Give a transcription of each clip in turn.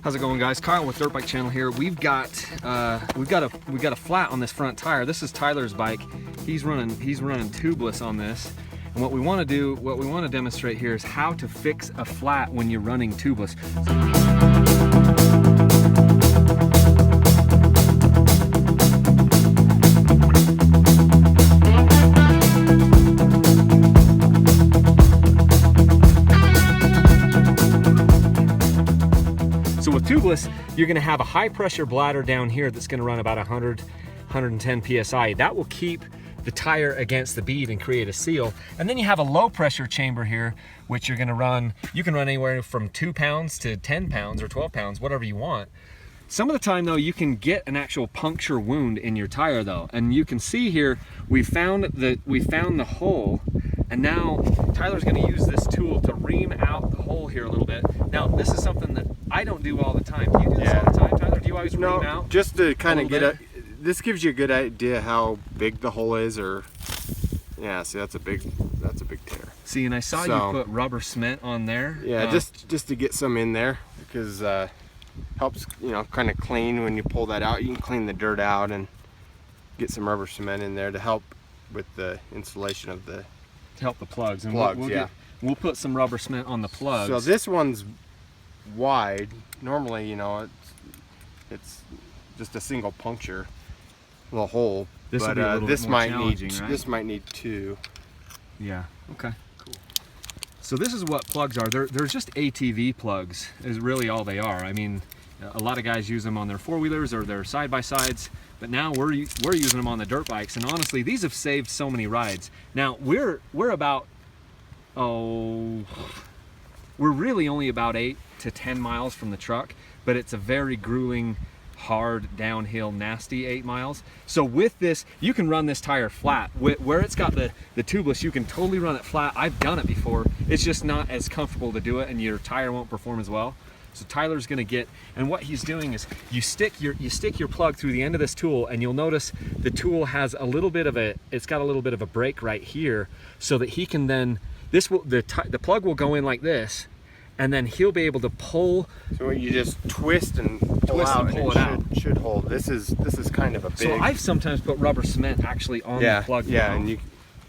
How's it going, guys? Kyle with Dirt Bike Channel here. We've got a flat on this front tire. This is Tyler's bike. He's running tubeless on this. And what we want to demonstrate here is how to fix a flat when you're running tubeless. So with tubeless, you're going to have a high pressure bladder down here that's going to run about 110 psi. That will keep the tire against the bead and create a seal. And then you have a low pressure chamber here, which you're going to run. You can run anywhere from 2 pounds to 10 pounds or 12 pounds, whatever you want. Some of the time though, you can get an actual puncture wound in your tire though. And you can see here, we found the hole, and now Tyler's going to use this tool to ream out the hole here a little bit. Now, this is something that I don't do all the time. Do you do this all the time, Tyler? Do you always ream out? Just to kind of get this gives you a good idea how big the hole is, or yeah. See, that's a big tear. See, and I saw you put rubber cement on there. Yeah, just to get some in there, because helps, you know, kind of clean when you pull that out. You can clean the dirt out and get some rubber cement in there to help with the installation of the. To help the plugs. And plugs, we'll put some rubber cement on the plugs. So this one's wide. Normally, you know, it's just a single puncture, little hole. This will be a little bit more challenging, right? This might need 2. Yeah. Okay. Cool. So this is what plugs are. They're just ATV plugs. Is really all they are. I mean, a lot of guys use them on their 4-wheelers or their side-by-sides. But now we're using them on the dirt bikes, and honestly, these have saved so many rides. Now we're really only about 8 to 10 miles from the truck, but it's a very grueling, hard, downhill, nasty 8 miles. So with this, you can run this tire flat. Where it's got the tubeless, you can totally run it flat. I've done it before. It's just not as comfortable to do it, and your tire won't perform as well. So Tyler's gonna get, and what he's doing is you stick your plug through the end of this tool, and you'll notice the tool has a little bit of it's got a little bit of a break right here, so that he can then, the plug will go in like this, and then he'll be able to pull. So you just twist and pull it out. Should hold. This is kind of a big. So I've sometimes put rubber cement actually on the plug. Yeah, and you.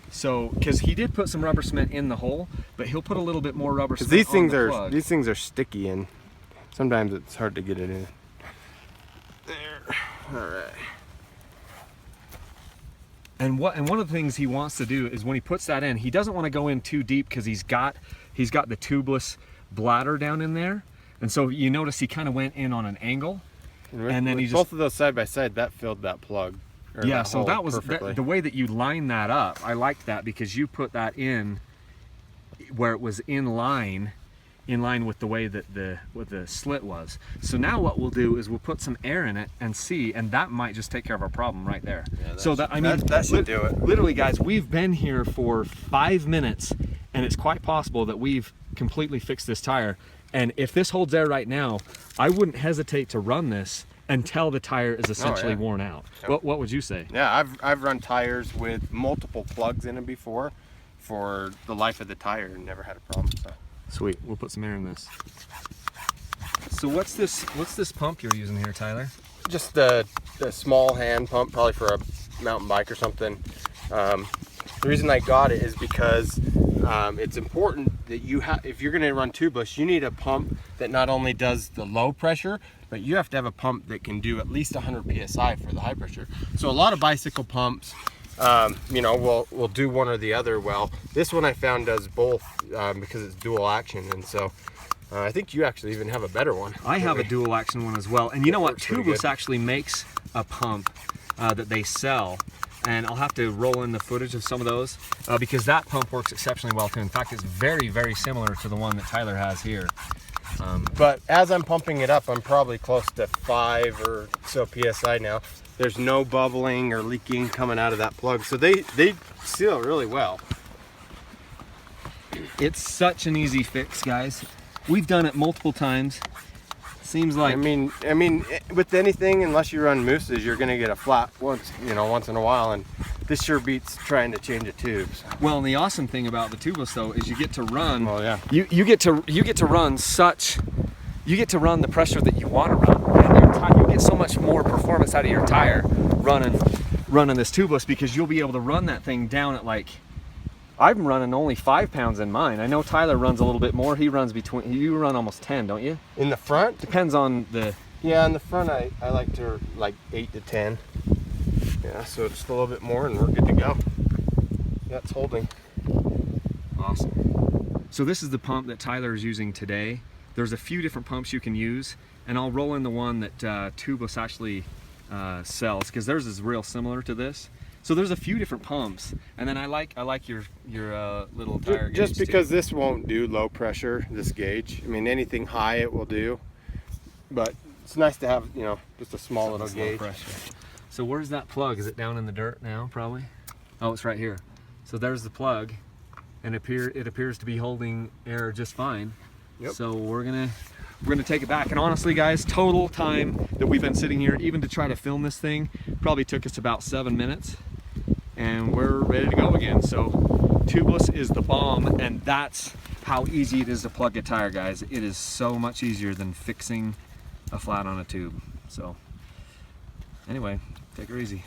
So, because he did put some rubber cement in the hole, but he'll put a little bit more rubber cement these on the plug. These things are sticky, and sometimes it's hard to get it in. There. All right. And one of the things he wants to do is when he puts that in, he doesn't want to go in too deep because he's got the tubeless bladder down in there, and so you notice he kind of went in on an angle, and then he just both of those side by side, that filled that plug. Yeah, so that was the way that you line that up. I liked that because you put that in where it was in line with the way that the slit was. So now what we'll do is we'll put some air in it and see, and that might just take care of our problem right there. Yeah, that should do it. Literally, guys, we've been here for 5 minutes, and it's quite possible that we've completely fixed this tire. And if this holds air right now, I wouldn't hesitate to run this until the tire is essentially worn out. Yep. What would you say? Yeah, I've run tires with multiple plugs in them before for the life of the tire and never had a problem. So. Sweet, we'll put some air in this. So what's this pump you're using here, Tyler? Just a small hand pump, probably for a mountain bike or something. The reason I got it is because it's important that if you're going to run tubeless, you need a pump that not only does the low pressure, but you have to have a pump that can do at least 100 psi for the high pressure. So a lot of bicycle pumps, you know, will do one or the other. Well, this one I found does both because it's dual action, and so I think you actually even have a better one. I have a dual action one as well, and you know what? Tubeless actually makes a pump that they sell. And I'll have to roll in the footage of some of those because that pump works exceptionally well too. In fact, it's very, very similar to the one that Tyler has here. But as I'm pumping it up, I'm probably close to 5 or so PSI now. There's no bubbling or leaking coming out of that plug. So they seal really well. It's such an easy fix, guys. We've done it multiple times. Seems like, I mean, with anything, unless you run mooses, you're gonna get a flat once in a while, and this sure beats trying to change a tube. So. Well, and the awesome thing about the tubeless though is you get to run. Oh yeah. You get to run the pressure that you want to run, and you get so much more performance out of your tire running this tubeless, because you'll be able to run that thing down at like, I'm running only 5 pounds in mine. I know Tyler runs a little bit more. You run almost 10, don't you? In the front? Depends on the. Yeah, in the front I like to like 8 to 10. Yeah, so just a little bit more and we're good to go. Yeah, it's holding. Awesome. So this is the pump that Tyler is using today. There's a few different pumps you can use, and I'll roll in the one that Tubeless actually sells, because theirs is real similar to this. So there's a few different pumps, and then I like your little tire gauge just because too. this won't do low pressure, this gauge. I mean, anything high it will do, but it's nice to have, you know, just a small little gauge. Pressure. So where's that plug? Is it down in the dirt now, probably? Oh, it's right here. So there's the plug, and it appears to be holding air just fine. Yep. So we're gonna take it back. And honestly, guys, total time that we've been sitting here, even to try to film this thing, probably took us about 7 minutes, and we're ready to go again. So tubeless is the bomb, and that's how easy it is to plug a tire, guys. It is so much easier than fixing a flat on a tube. So anyway, take her easy.